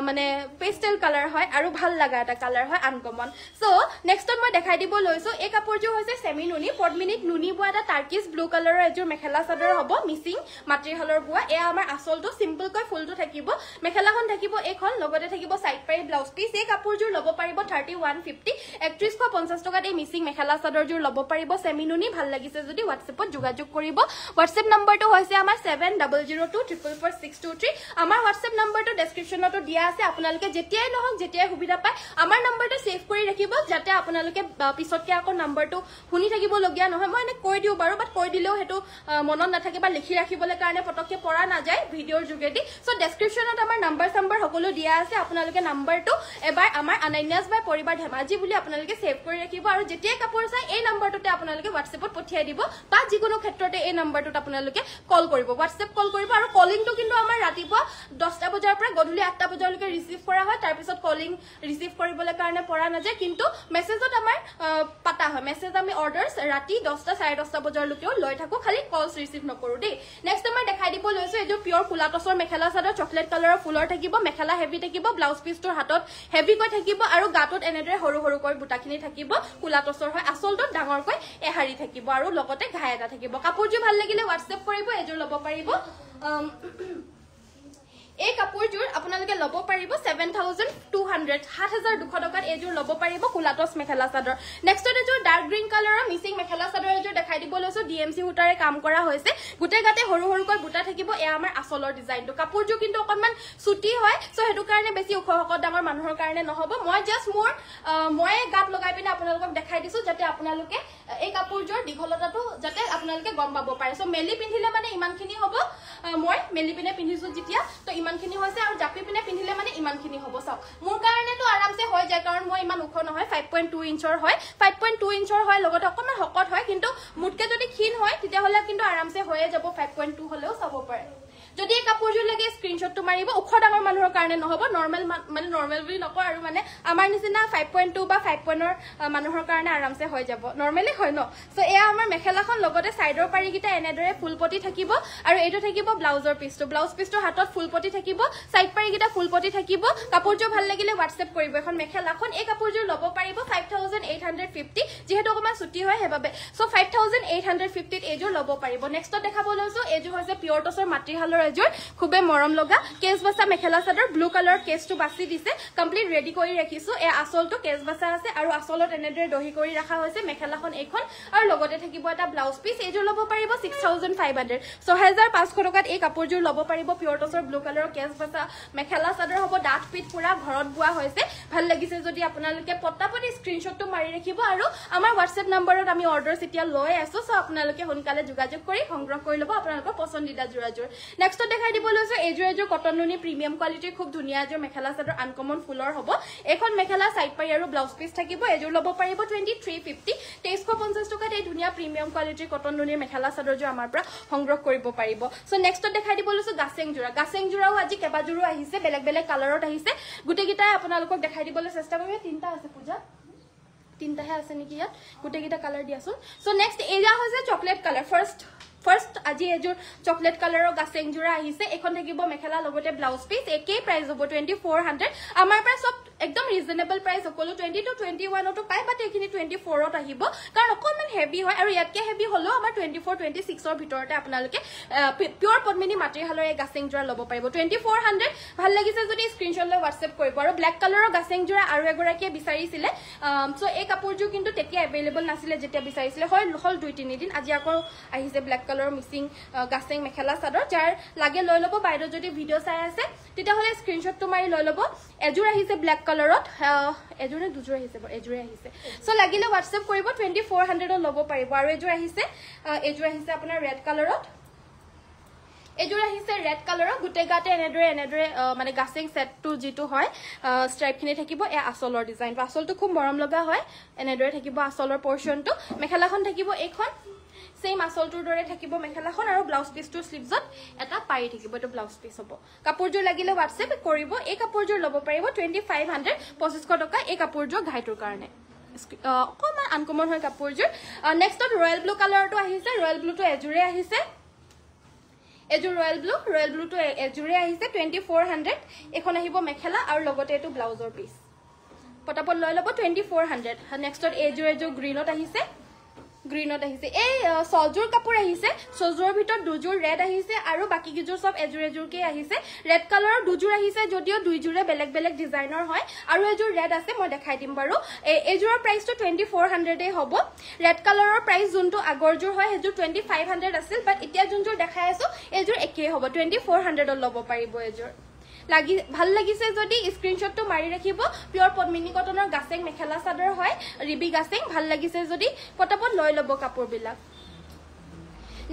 মানে পেস্টেল কালাৰ হয় আৰু ভাল লাগা এটা কালাৰ হয় আনকমন সো নেক্সটত মই দেখাই দিব লৈছো এই কাপোৰজোৰ হৈছে সেমি নুনি পদ্মিনীত নুনি বুৱা এটা টাৰ্কিশ ব্লু কালাৰৰ এজোৰ মেখেলা চাদৰ হ'ব মিসিং মাট্ৰিহালৰ বুৱা এ আমাৰ আসলটো সিম্পল কৈ ফুলটো থাকিব মেখেলাখন থাকিব এখন লগতে থাকিব সাইড পাই ব্লাউজ পিস এই কাপোৰজোৰ লব পাৰিব 3150 3150 টকাত এই মিসিং মেখেলা চাদৰজোৰ লব পাৰিব সেমি নুনি ভাল লাগিছে যদি WhatsAppত যোগাযোগ কৰিব WhatsApp নম্বৰটো হৈছে আমাৰ 7002444623 আমাৰ WhatsApp নম্বৰটো ডেসক্ৰিপচনতো দিয়া আছে আপোনালোকে যেতিয়াই নহক যেতিয়াই সুবিধা পায় আমাৰ নম্বৰটো সেভ কৰি ৰাখিব যাতে আপোনালোকে পিছতকে আকৌ নম্বৰটো শুনি থাকিব লগিয়া নহয় মই এনে কৈ দিও বাৰু বাট কৈ দিলেও হেতু মনত নাথাকে বা লিখি ৰাখিবলৈ কাৰণে পটককে পঢ়া না যায় ভিডিওৰ যোগেদি সো ডেসক্ৰিপচনত আমাৰ নম্বৰ সকলো দিয়া আছে আপোনালোকে নম্বৰটো এবাৰ আমাৰ অনন্যাস বাই পৰিবাৰ ধেমাজি বুলি আপোনালোকে সেভ কৰি ৰাখিব আৰু যেতিয়াই কাপোৰ চাই এই নম্বৰটোতে আপোনালোকে WhatsAppত পঠিয়াই দিব বা যিকোনো ক্ষেত্ৰতে এই নম্বৰটোত আপোনালোকে কল কৰিব WhatsApp কল কৰিব আৰু কলিংটো কিন্তু আমাৰ ৰাতিপুৱা 10টা বজাৰ পৰা গধূলি 8টা বজালৈকে ৰিসিভ কৰা হয় তাৰ পিছত কলিং ৰিসিভ কৰিবলৈ কাৰণে পৰা না যায় কিন্তু মেছেজত আমাৰ পাতা হয় মেছেজ আমি অৰ্ডাৰছ ৰাতি 10টা 10:30 বজালৈকেও লৈ থাকো খালি কলস ৰিসিভ নকৰো দেই নেক্সট মই দেখাই দিব লৈছো এই যে পিওৰ ফুলাটছৰ মেখেলা চাদৰ চকলেট কালাৰৰ ফুলৰ থাকিব মেখেলা হেভি থাকিব ব্লাউজ পিসটোৰ হাতত হেভি কৈ থাকিব আৰু গাটত এনেদৰে সৰু সৰু কৈ বুটাখিনি থাকিব ফুলাটছৰ হয় আসলটো ডাঙৰ কৈ এহাৰি থাকিব আৰু লগতে ঘাই এটা থাকিব কাপোৰজোৰ ভাল লাগিলে WhatsApp কৰিব এজোৰ লব পাৰিব এই কাপোৰজোৰ আপোনালোকে লব পাৰিব 7200 7200 টকাত এজোৰ লব পাৰিব কুলাটস মেখেলা চাদৰ নেক্সট এজোৰ ডাৰ্ক গ্ৰীন কালাৰৰ মিসিং মেখেলা চাদৰ এজোৰ দেখাই দিব লৈছো ডিএমসি হুটাৰে কাম কৰা হৈছে গুটে গাতে সৰু সৰুকৈ বুটা থাকিব এ আমাৰ আসলৰ ডিজাইনটো কাপোৰজোৰ কিন্তু অকনমান সুটি হয় সো হেতু কাৰণে বেছি ওখ হক ডাঙৰ মানুহৰ কাৰণে নহব মই জাস্ট মই গাত লগাই পিনে আপোনালোকক দেখাই দিছো যাতে আপোনালোকে এই কাপোৰজোৰ দীঘলতাটো যাতে আপোনালোকে গম পাব পাৰে সো মেলি পিন্ধিলে মানে ইমানখিনি হ'ব মই মেলি পিনে পিন্ধিছো যেতিয়া তো ইমানখিনি হৈছে আৰু জাপি পিনে পিন্ধিলে মানে ইমানখিনি হ'ব চাও মোৰ কাৰণেটো আৰামছে হৈ যায় কাৰণ মই ইমান ওখ নহয় 5.2 ইঞ্চৰ হয় 5.2 ইঞ্চৰ হয় লগতে অকমান হকত হয় কিন্তু মুটকে যদি ক্ষীণ হয় তেতিয়া হলে কিন্তু আৰামছে হৈয়ে যাব 5.2 হলেও চাব পাৰে যদি এই কাপোৰজোৰ লাগে স্ক্ৰিনশ্বটটো মাৰিব ওখ ডাঙৰ মানুহৰ কাৰণে নহব নৰমাল মানে নৰমাল বুলি নকয় আৰু মানে আমাৰ নিচিনা 5.2 বা 5.0 মানুহৰ কাৰণে আৰামছে হৈ যাব নৰমালি হয় ন সো এয়া আমাৰ মেখেলাখন লগতে সাইডৰ পাৰিকিটা এনেদৰে ফুলপটি থাকিব আৰু এইটো থাকিব ব্লাউজৰ পিসটো ব্লাউজ পিসটো হাতত ফুলপটি থাকিব সাইড পাৰিকিটা ফুলপটি থাকিব কাপোৰজোৰ ভাল লাগিলে WhatsApp কৰিব এখন মেখেলাখন এই কাপোৰজোৰ লব পাৰিব 5850 যেহেতু অকমান ছুটি হয় হেবাবে সো 5850 ত এজোৰ লব পাৰিব নেক্সট দেখাব লৈছো এজোৰ হৈছে পিওৰ টছৰ মাট্ৰিহালৰ এজোৰ খুবে মৰম লগা কেস বাছা মেখেলা চাদৰ ব্লু কালাৰ কেসটো বাছি দিছে কমপ্লিট ৰেডি কৰি ৰাখিছো এ আসলটো কেস বাছা আছে আৰু আসলত এনেদৰে দহি কৰি ৰাখা হৈছে মেখেলাখন এইখন আৰু লগতে থাকিব এটা ব্লাউজ পিস এজোৰ লব পাৰিব 6500 6500 টকাত এই কাপোৰজোৰ লব পাৰিব পিওৰ টছৰ ব্লু কালাৰৰ কেস বাছা মেখেলা চাদৰ হ'ব ডাঠ পিট পুৰা ঘৰত বুৱা হৈছে ভাল লাগিছে যদি আপোনালোকে পটাপটি স্ক্ৰিনশ্বটটো মাৰি ৰাখিব আৰু আমাৰ WhatsApp নম্বৰত আমি অৰ্ডাৰ এতিয়া লৈ আছো সো আপোনালোকে সোনকালে যোগাযোগ কৰি সংগ্ৰহ কৰি লব আপোনালোকৰ পছন্দিদা জোৰাজোৰ নেক্সট দেখাই দিব লৈছো এজোৰ কটন নুনি প্ৰিমিয়াম কোৱালিটিৰ খুব ধুনিয়া এজোৰ মেখেলা চাদৰ আনকমন ফুলৰ হ'ব এখন মেখেলা সাইড পাই আৰু ব্লাউজ পিস থাকিব এজোৰ লব পাৰিব 2350 2350 টকাত এই ধুনিয়া প্ৰিমিয়াম কোৱালিটিৰ কটন নুনিৰ মেখেলা চাদৰজোৰ আমাৰ পৰা সংগ্ৰহ কৰিব পাৰিব সো নেক্সট দেখাই দিব লৈছো গাছেং জোৰাও আজি কেবাজোৰো আহিছে বেলেগ বেলেগ কালাৰত আহিছে গুটেকিটাই আপোনালোকক দেখাই দিবলৈ চেষ্টা কৰিম তিনটা আছে পূজা তিনটাহে আছে নেকি ইয়াত গুটেকিটা কালাৰ দিয়াছোন সো নেক্সট এৰিয়া হৈছে চকলেট কালাৰ ফাৰ্স্ট আজি এজোৰ চকলেট কালাৰৰ গাছেং জোৰা আহিছে এখন থাকিব মেখেলা লগতে ব্লাউজ পিস একেই প্ৰাইস হ'ব 2400 আমাৰ পৰা সব একদম ৰিজনেবল প্ৰাইস সকলো 20 to 21 তো পাই বাট এখিনি 24 ত আহিব কাৰণ অকনমান হেভি হয় আৰু ইয়াতকে হেভি হলো আমাৰ 24 26 ৰ ভিতৰতে আপোনালোকে পিওৰ পদ্মিনী মাট্ৰিহালৰ এই গাছেং জোৰা লব পাৰিব 2400 ভাল লাগিছে যদি স্ক্ৰিনশ্বট লৈ WhatsApp কৰিব আৰু ব্ল্যাক কালাৰৰ গাছেং জোৰা আৰু এগৰাকীয়ে বিচাৰিছিলে সো এই কাপোৰজোৰ কিন্তু তেতিয়া अवेलेबल নাছিলে যেতিয়া বিচাৰিছিলে হল 2-3 দিন আজি আকৌ আহিছে ব্ল্যাক কালাৰৰ মিসিং গাছেং মেখেলা চাদৰ যাৰ লাগে লৈ লব বাইদেউ যদি ভিডিও চাই আছে তেতিয়া হলে স্ক্ৰিনশ্বটটো মাৰি লৈ লব এজোৰ আহিছে ব্ল্যাক কালাৰত এজোৰে দুজোৰ আহিছে এজোৰে আহিছে সো লাগিলে WhatsApp কৰিব 2400 ত লব পাৰিব আৰু এজোৰ আহিছে আপোনাৰ ৰেড কালাৰত এজোৰ আহিছে ৰেড কালাৰৰ গুটে গাতে এনেদৰে মানে গাছেং সেটটো যেটো হয় স্ট্ৰাইপ খিনি থাকিব এ আসলৰ ডিজাইনটো আসলটো খুব মৰম লগা হয় এনেদৰে থাকিব আসলৰ পোৰশনটো মেখেলাখন থাকিব এইখন সেম আসলটোৰ দৰে থাকিব মেখেলাখন আৰু ব্লাউজ পিছটোৰ স্লিভছত এটা পাৰি থাকিব এটো ব্লাউজ পিছ হ'ব কাপোৰযোৰ লাগিলে WhatsApp কৰিব এই কাপোৰযোৰ ল'ব পাৰিব 2500 2500 টকা এই কাপোৰযোৰ ঘাইটোৰ কাৰণে অকমান আনকমন হয় কাপোৰযোৰ নেক্সটত ৰয়েল ব্লু কালাৰটো আহিছে ৰয়েল ব্লুটো এজুৰে আহিছে এজু ৰয়েল ব্লুটো এজুৰে আহিছে 2400 এখন আহিব মেখেলা আৰু লগতে এটো ব্লাউজৰ পিছ পটাপট লৈ ল'ব 2400 নেক্সটত এজু গ্ৰীনত আহিছে এই সজুৰ কাপোৰ আহিছে সজুৰ ভিতৰত দুজোৰ ৰেড আহিছে আৰু বাকি কিজোৰ সব এজুৰকে আহিছে ৰেড কালাৰৰ দুজোৰ আহিছে যদিও দুইজোৰে বেলেগ বেলেগ ডিজাইনৰ হয় আৰু এজোৰ ৰেড আছে মই দেখাই দিম বাৰু এজোৰৰ প্ৰাইসটো 2400 এ হ'ব ৰেড কালাৰৰ প্ৰাইস যোনটো আগৰজোৰ হয় হেজু 2500 আছিল বাট এতিয়া যোনজোৰ দেখাই আছো এজোৰ একেই হ'ব 2400 ত ল'ব পাৰিব এজোৰ লাগি ভাল লাগিছে যদি স্ক্ৰিনশ্বটটো মাৰি ৰাখিব পিওৰ পদ্মিনী কটনৰ গাছেং মেখেলা চাদৰ হয় ৰিবি গাছেং ভাল লাগিছে যদি পটাপট লৈ ল'ব কাপোৰ বিলাক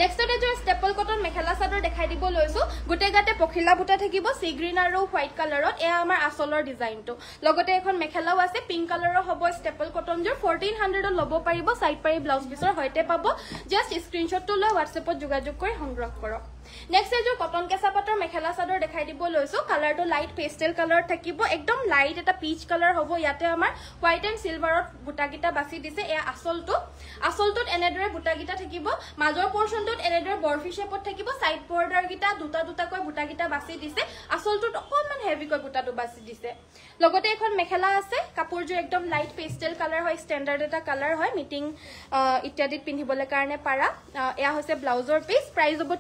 নেক্সট এজোৰ স্টেপল কটন মেখেলা চাদৰ দেখাই দিব লৈছো গুটে গাতে পখিলা বুটা থাকিব সি গ্ৰীন আৰু হোৱাইট কালাৰত এয়া আমাৰ আসলৰ ডিজাইনটো লগতে এখন মেখেলাও আছে পিংক কালাৰৰ হ'ব স্টেপল কটন জোৰ 1400 ত ল'ব পাৰিব সাইড পাৰি ব্লাউজ পিছৰ হৈতে পাব জাস্ট স্ক্ৰিনশ্বটটো লৈ WhatsAppত যোগাযোগ কৰি সংগ্ৰহ কৰক নেক্সট এজোৰ কটন কেঁচা পাটৰ মেখেলা চাদৰ দেখাই দিব লৈছো কালাৰটো লাইট পেস্টেল কালাৰ থাকিব একদম লাইট এটা পিচ কালাৰ হ'ব ইয়াতে আমাৰ হোৱাইট এণ্ড সিলভাৰত বুটাকিটা বাছি দিছে এয়া আসলটোত এনেদৰে বুটাকিটা থাকিব মাজৰ পৰ্চনটোত এনেদৰে বৰফি শেপত থাকিব সাইড বৰ্ডাৰ গিটা দুটাকৈ বুটাকিটা বাছি দিছে আসলটোত অকনমান হেভিকৈ বুটাটো বাছি দিছে লগতে এখন মেখেলা আছে কাপোৰযোৰ একদম লাইট পেস্টেল কালাৰ হয় ষ্টেণ্ডাৰ্ড এটা কালাৰ হয় মিটিং ইত্যাদিত পিন্ধিবলৈ কাৰণে পাৰা এয়া হৈছে ব্লাউজৰ পিস প্ৰাইস হ'ব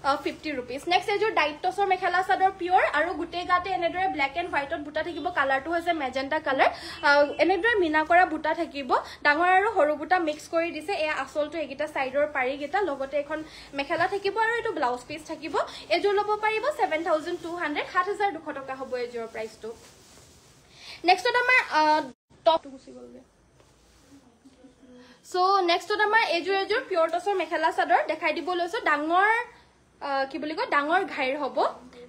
2850 rupees next এজোৰ ডাইটছৰ মেখেলা চাদৰ পিওৰ আৰু গুটে গাতে এনেদৰে ব্ল্যাক এণ্ড হোৱাইটত বুটা থাকিব কালাৰটো হৈছে মেজেন্টা কালাৰ এনেদৰে মিনা কৰা বুটা থাকিব ডাঙৰ আৰু সৰু বুটা মিক্স কৰি দিছে এয়া আসলটো একিটা সাইডৰ পাৰি গিটা লগতে এখন মেখেলা থাকিব আৰু এটো ব্লাউজ পিস থাকিব এজোৰ ল'ব পাৰিব 7200 7200 টকা হ'ব এজোৰ প্ৰাইসটো নেক্সটত আমাৰ টপ গুছি গলগে সো নেক্সটত আমাৰ এজোৰ পিওৰ টছৰ মেখেলা চাদৰ দেখাই দিব লৈছো ডাঙৰ কি বুলি কয় ডাঙৰ ঘাইৰ হ'ব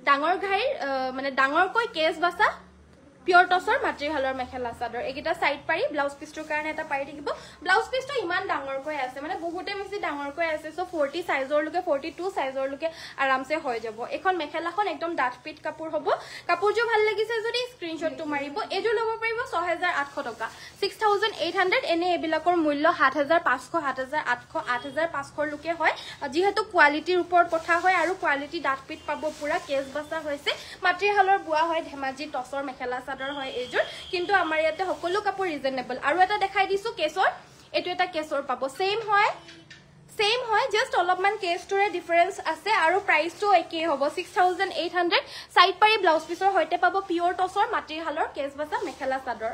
ডাঙৰ ঘাইৰ মানে ডাঙৰকৈ কেছ বাছা পিওৰ টসৰ মাটিহালৰ মেখেলা চাদৰ একিটা সাইড পাৰি ব্লাউজ পিছটোৰ কাৰণে এটা পাৰি থাকিব ব্লাউজ পিছটো ইমান ডাঙৰকৈ আছে মানে বহুতে বেছি ডাঙৰকৈ আছে সো 40 সাইজৰ লকে 42 সাইজৰ লকে আৰামসে হৈ যাব এখন মেখেলাখন একদম ডাঠ পিট কাপোৰ হ'ব কাপোৰটো ভাল লাগিছে যদি স্ক্ৰিনশ্বটটো মাৰিব এজোৰ ল'ব পাৰিব 6800 টকা 6800 এনে এবিলাকৰ মূল্য 7500 7800 8500 লকে হয় যেহেতু কোৱালিটিৰ ওপৰত কথা হয় আৰু কোৱালিটি ডাঠ পিট পাব পুৰা কেছ বাছা হৈছে মাটিহালৰ বুৱা হয় ধেমাজি টসৰ মেখেলা হয় এজোৰ কিন্তু আমাৰ ইয়াতে সকলো কাপোৰ ৰিজনেবল আৰু এটা দেখাই দিছো কেছৰ এটো এটা কেছৰ পাব সেম হয় জাস্ট অলপমান কেছটোৰে ডিফাৰেন্স আছে আৰু প্ৰাইসটো একেই হ'ব 6800 সাইড পাৰি ব্লাউজ পিছৰ হৈতে পাব পিওৰ টসৰ মাটিহালৰ কেছ বাছা মেখেলা চাদৰ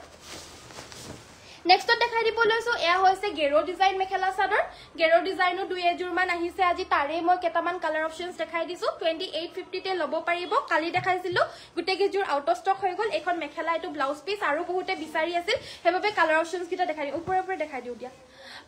নেক্সট দেখাই দিব লৈছো এয়া হৈছে Gero design mekhela chador Gero ডিজাইনো দুই এজোৰ মান আহিছে আজি তাৰে মই কেটামান কালাৰ অপচনস দেখাই দিছো 2850 তে ল'ব পাৰিব কালি দেখাইছিলো গুটে গেজোৰ আউট অফ ষ্টক হৈ গল এখন মেখেলা এটো ব্লাউজ পিস আৰু বহুতে বিচাৰি আছিল হেবাবে কালাৰ অপচনস কিটা দেখাই দিও ওপৰে দেখাই দিও দিয়া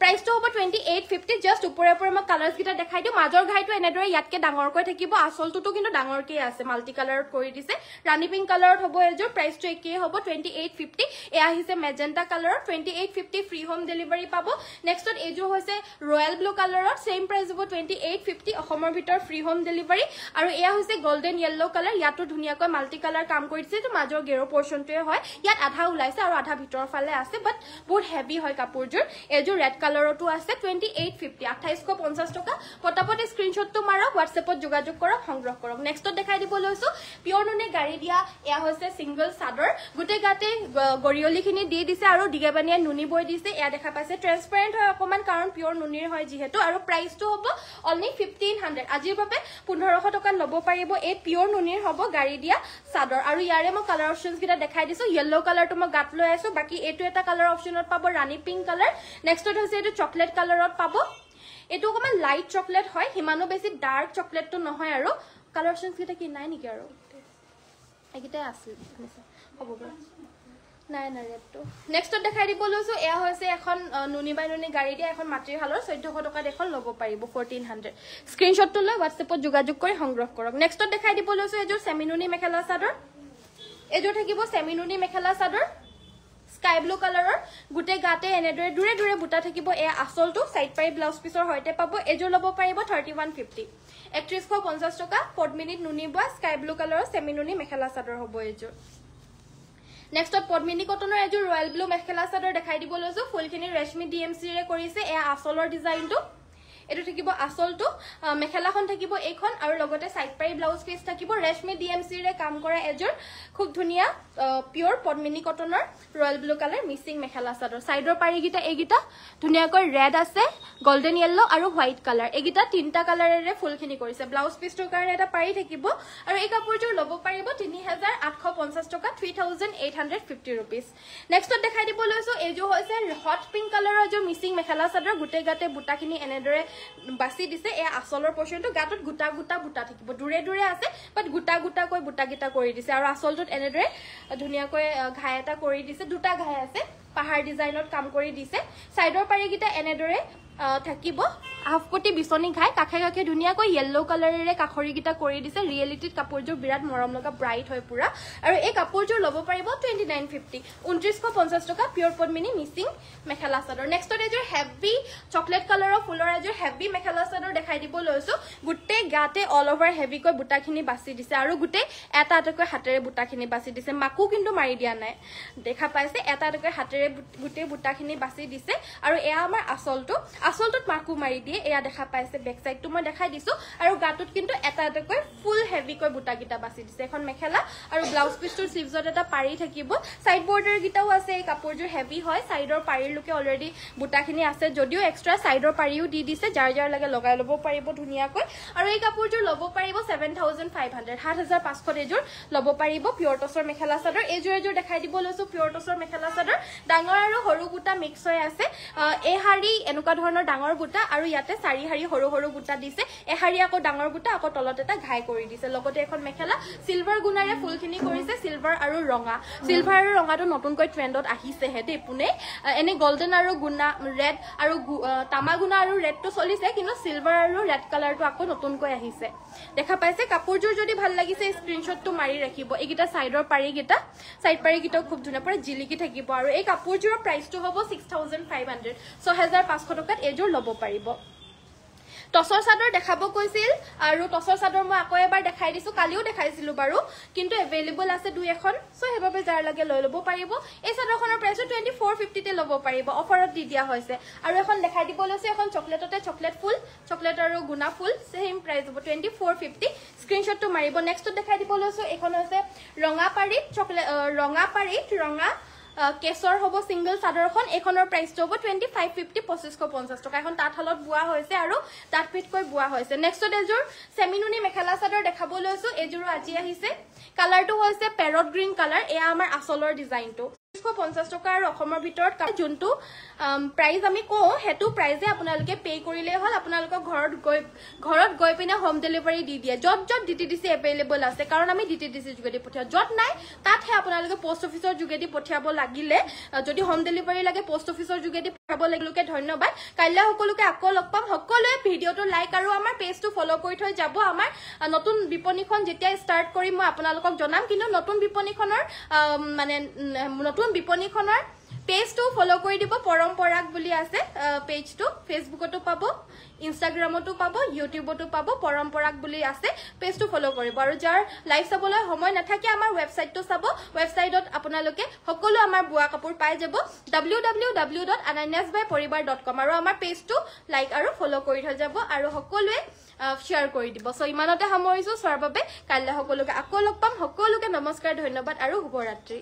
প্ৰাইসটো হ'ব 2850 জাস্ট ওপৰে মই কালাৰস কিটা দেখাই দিও মাজৰ ঘাইটো এনেদৰে ইয়াতকে ডাঙৰকৈ থাকিব আসলটোটো কিন্তু ডাঙৰকৈ আছে মাল্টি কালাৰত কৰি দিছে ৰাণী পিংক কালাৰত হ'ব এজোৰ প্ৰাইসটো একেই হ'ব 2850 এ আহিছে মেজেন্টা কালাৰত 2850 ফ্ৰী হোম ডেলিভাৰী পাব নেক্সটত এজো হৈছে ৰয়েল ব্লু কালাৰত সেম প্ৰাইস হ'ব 2850 অসমৰ ভিতৰ ফ্ৰী হোম ডেলিভাৰী আৰু এয়া হৈছে গোল্ডেন ইয়েলো কালাৰ ইয়াটো ধুনিয়াকৈ মাল্টি কালাৰ কাম কৰিছে তো মাজৰ গেৰো পোৰশনটোৱে হয় ইয়াত আধা ওলাইছে আৰু আধা ভিতৰ ফালে আছে বাট বহুত হেভি হয় কাপোৰজোৰ এজো ৰেড কালাৰটো আছে 2850 2850 টকা পটাপট স্ক্ৰিনশ্বটটো মাৰক WhatsAppত যোগাযোগ কৰক সংগ্ৰহ কৰক নেক্সটত দেখাই দিব লৈছো পিওৰ নুনি গাড়ী দিয়া এয়া হৈছে সিঙ্গল চাদৰ গুটে গাতে গৰিয়লিখিনি দি দিছে আৰু দিগাবানিয়া নুনি বৈ দিছে এয়া দেখা পাইছে ট্ৰান্সপাৰেন্ট হয় অকমান কাৰণ পিওৰ নুনিৰ হয় যেহেতু আৰু প্ৰাইসটো হ'ব অনলি 1500 আজিৰ বাবে 1500 টকা ল'ব পাৰিব এই পিওৰ নুনিৰ হ'ব গাড়ী দিয়া চাদৰ আৰু ইয়াৰে মই কালাৰ অপচনস কিটা দেখাই দিছো ইয়েলো কালাৰটো মই গাত লৈ আছো বাকি এটো এটা কালাৰ অপচনত পাব ৰাণী পিংক কালাৰ নেক্সটত হৈছে এটো চকলেট কালাৰত পাব এটো অকমান লাইট চকলেট হয় হিমানো বেছি ডাৰ্ক চকলেটটো নহয় আৰু কালাৰ অপচনস কিটা কি নাই নেকি আৰু একিটা আছিল হ'ব বৰা নাই ৰেটটো নেক্সটত দেখাই দিব লৈছো এয়া হৈছে এখন নুনি বাই নুনি গাড়ী দিয়া এখন মাটিহালৰ 1400 টকা দেখল ল'ব পাৰিব 1400 স্ক্ৰিনশ্বটটো লৈ WhatsAppত যোগাযোগ কৰি সংগ্ৰহ কৰক নেক্সটত দেখাই দিব লৈছো এজোৰ সেমিনুনি মেখেলা চাদৰ এজোৰ থাকিব সেমিনুনি মেখেলা চাদৰ স্কাই ব্লু কালাৰৰ গুটে গাতে এনেদৰে দুৰে দুৰে বুটা থাকিব এ আসলটো সাইড পাই ব্লাউজ পিছৰ হৈতে পাব এজোৰ লব পাৰিব 3150 3150 টকা পদ্মিনীত নুনি বয়া স্কাই ব্লু কালাৰৰ সেমি নুনি মেখেলা চাদৰ হ'ব এজোৰ নেক্সট পদ্মিনী কটনৰ এজোৰ ৰয়্যাল ব্লু মেখেলা চাদৰ দেখাই দিব লৈছো ফুলখিনি ৰেশমি ডিএমসি ৰে কৰিছে এ আসলৰ ডিজাইনটো এটো থাকিব আসলটো মেখেলাখন থাকিব এইখন আৰু লগতে সাইড পাই ব্লাউজ পিস থাকিব ৰেশমি ডিএমসি ৰে কাম কৰা এজোৰ খুব ধুনিয়া পিওৰ পদ্মিনী কটনৰ Royal blue colour mixing mekhela chador সাইডৰ পাৰিগিটা এইগিটা ধুনিয়াকৈ ৰেড আছে গোল্ডেন ইয়েলো আৰু হোৱাইট কালাৰ এইগিটা তিনটা কালাৰেৰে ফুলখিনি কৰিছে ব্লাউজ পিসটোৰ কাৰণে এটা পাৰি থাকিব আৰু এই কাপোৰযোৰ লব পাৰিব 3850 টকা 3850 रुपीस নেক্সট দেখাই দিব লৈছো এজো হৈছে হট পিংক কালাৰৰ যে মিক্সিং মেখেলা চাদৰ গুটে গাতে বুটাখিনি এনেদৰে বাসি দিছে এ আসলৰ পৰ্চনটো গাটত গুটা গুটা বুটা থাকিব দুৰে দুৰে আছে বাট গুটা গুটা কৈ বুটা গিটা কৰি দিছে আৰু আসলটোত এনেদৰে ধুনিয়াকৈ ঘাই এটা কৰি দিছে দুটা ঘাই আছে পাহাৰ ডিজাইনত কাম কৰি দিছে সাইডৰ পাৰিগিটা এনেদৰে থাকিব হাফ কোটি বিছনি ঘাই কাখে কাখে ধুনিয়াকৈ ইয়েলো কালাৰেৰে কাখৰি গিটা কৰি দিছে ৰিয়েলিটিত কাপোৰযোৰ বিৰাট মৰম লগা ব্ৰাইট হয় পুৰা আৰু এই কাপোৰযোৰ লব পাৰিব 2950 2950 টকা পিওৰ পদ্মিনী মিক্সিং মেখেলা চাদৰ নেক্সট এজোৰ হেভি চকলেট কালাৰৰ ফুলৰ এজোৰ হেভি মেখেলা চাদৰ দেখাই দিব লৈছো গুটে গাতে অল ওভাৰ হেভি কৈ বুটাখিনি বাছি দিছে আৰু গুটে এটা এটাকৈ হাতেৰে বুটাখিনি বাছি দিছে মাকু কিন্তু মাৰি দিয়া নাই দেখা পাইছে এটা এটাকৈ হাতেৰে গুটে বুটাখিনি বাছি দিছে আৰু এয়া আমাৰ আসলটোত মাকু মাৰি দিয়ে এয়া দেখা পাইছে বেক সাইডটো মই দেখাই দিছো আৰু গাটুত কিন্তু এটা এটাকৈ ফুল হেভি কৈ বুটা গিটা বাছি দিছে এখন মেখেলা আৰু ব্লাউজ পিসটোৰ স্লিভছত এটা পাৰি থাকিব সাইড বৰ্ডাৰ গিটাও আছে এই কাপোৰযোৰ হেভি হয় সাইডৰ পাৰিৰ লুকে অলৰেডি বুটাখিনি আছে যদিও এক্সট্ৰা সাইডৰ পাৰিও দি দিছে যাৰ যাৰ লাগে লগাই লব পাৰিব ধুনিয়াকৈ আৰু এই কাপোৰযোৰ লব পাৰিব 7500 7500 এজোৰ লব পাৰিব পিওৰ টছৰ মেখেলা চাদৰ এজোৰ দেখাই দিব লৈছো পিওৰ টছৰ মেখেলা চাদৰ ডাঙৰ আৰু সৰু বুটা মিক্স হৈ আছে এই হাৰি এনেকুৱা ধৰণৰ ডাঙৰ বুটা আৰু ইয়াতে চাৰি হাৰি সৰু সৰু বুটা দিছে এহাৰি আকৌ ডাঙৰ বুটা আকৌ তলত এটা ঘাই কৰি দিছে লগতে এখন মেখেলা সিলভাৰ গুণাৰে ফুলখিনি কৰিছে সিলভাৰ আৰু ৰঙা সিলভাৰ আৰু ৰঙাটো নতুনকৈ ট্ৰেন্ডত আহিছে হেতে পুনে এনে গোল্ডেন আৰু গুণা ৰেড আৰু তামা গুণা আৰু ৰেডটো চলিছে কিন্তু সিলভাৰ আৰু ৰেড কালাৰটো আকৌ নতুনকৈ আহিছে দেখা পাইছে কাপোৰযোৰ যদি ভাল লাগিছে স্ক্ৰিনশ্বটটো মাৰি ৰাখিব এইগিটা সাইডৰ পাৰিগিটা সাইড পাৰিগিটাও খুব ধুনীয়া পৰে জিলিকি থাকিব আৰু এই কাপোৰযোৰৰ প্ৰাইসটো হ'ব 6500 6500 টকাত এজোৰ লব পাৰিব টছৰ চাদৰ দেখাব কৈছিল আৰু টছৰ চাদৰ মই আকৌ এবাৰ দেখাই দিছো কালিও দেখাইছিলো বাৰু কিন্তু এভেইলেবল আছে দুই এখন সো হেবাবে যাৰ লাগে লৈ লব পাৰিব এই চাদৰখনৰ প্ৰাইস 2450 তে লব পাৰিব অফাৰত দি দিয়া হৈছে আৰু এখন দেখাই দিব লৈছে এখন চকলেটতে চকলেট ফুল চকলেট আৰু গুণা ফুল সেম প্ৰাইস হ'ব 2450 স্ক্ৰিনশ্বটটো মাৰিব নেক্সট দেখাই দিব লৈছো এখন হৈছে ৰঙা পাৰি চকলেট ৰঙা কেশৰ হ'ব সিঙ্গল চাদৰখন এখনৰ প্ৰাইসটো হ'ব 2550 2550 টকা এখন তাঁতশালত বুৱা হৈছে আৰু তাঁতপিটকৈ বুৱা হৈছে নেক্সট এজোৰ সেমিনুনি মেখেলা চাদৰ দেখাব লৈছো এজোৰ আজি আহিছে কালাৰটো হৈছে পেৰট গ্ৰীন কালাৰ এয়া আমাৰ আসলৰ ডিজাইনটো 50 টকা আৰু অসমৰ ভিতৰত যোনটো প্ৰাইস আমি কো হেতু প্ৰাইসে আপোনালোকে পে কৰিলে হল আপোনালোকৰ ঘৰত গৈ পিনে হোম ডেলিভাৰী দি দিয়ে যত ডিটিডিসি अवेलेबल আছে কাৰণ আমি ডিটিডিসি যোগেদি পঠিয়া যত নাই তাতহে আপোনালোকে পোষ্ট অফিচৰ যোগেদি পঠিয়াব লাগিলে যদি হোম ডেলিভাৰী লাগে পোষ্ট অফিচৰ যোগেদি পঠাব লাগিলকে ধন্যবাদ কাইলৈ সকলোকে আকৌ লগ পাম সকলোৱে ভিডিওটো লাইক আৰু আমাৰ পেজটো ফলো কৰি থৈ যাব আমাৰ নতুন বিপণীখন যেতিয়া ষ্টাৰ্ট কৰিম মই আপোনালোকক জনাম কিন্তু নতুন বিপণীখনৰ মানে নতুন বিপণীখনৰ পেজটো ফলো কৰি দিব পৰম্পৰাক বুলি আছে পেজটো ফেসবুকতো পাব ইনষ্টাগ্ৰামতো পাব ইউটিউবতো পাব পৰম্পৰাক বুলি আছে পেজটো ফলো কৰিব আৰু যাৰ লাইভ চাবলৈ সময় নাথাকে আমাৰ ৱেবসাইটটো চাব ৱেবসাইটত আপোনালোকে সকলো আমাৰ বুৱা কাপোৰ পাই যাব www.ananyasbyporibar.com আৰু আমাৰ পেজটো লাইক আৰু ফলো কৰি থৈ যাব আৰু সকলোৱে শেয়াৰ কৰি দিব সো ইমানতে সামৰিছো চোৱাৰ বাবে কাইলৈ সকলোকে আকৌ লগ পাম সকলোকে নমস্কাৰ ধন্যবাদ আৰু শুভৰাত্ৰি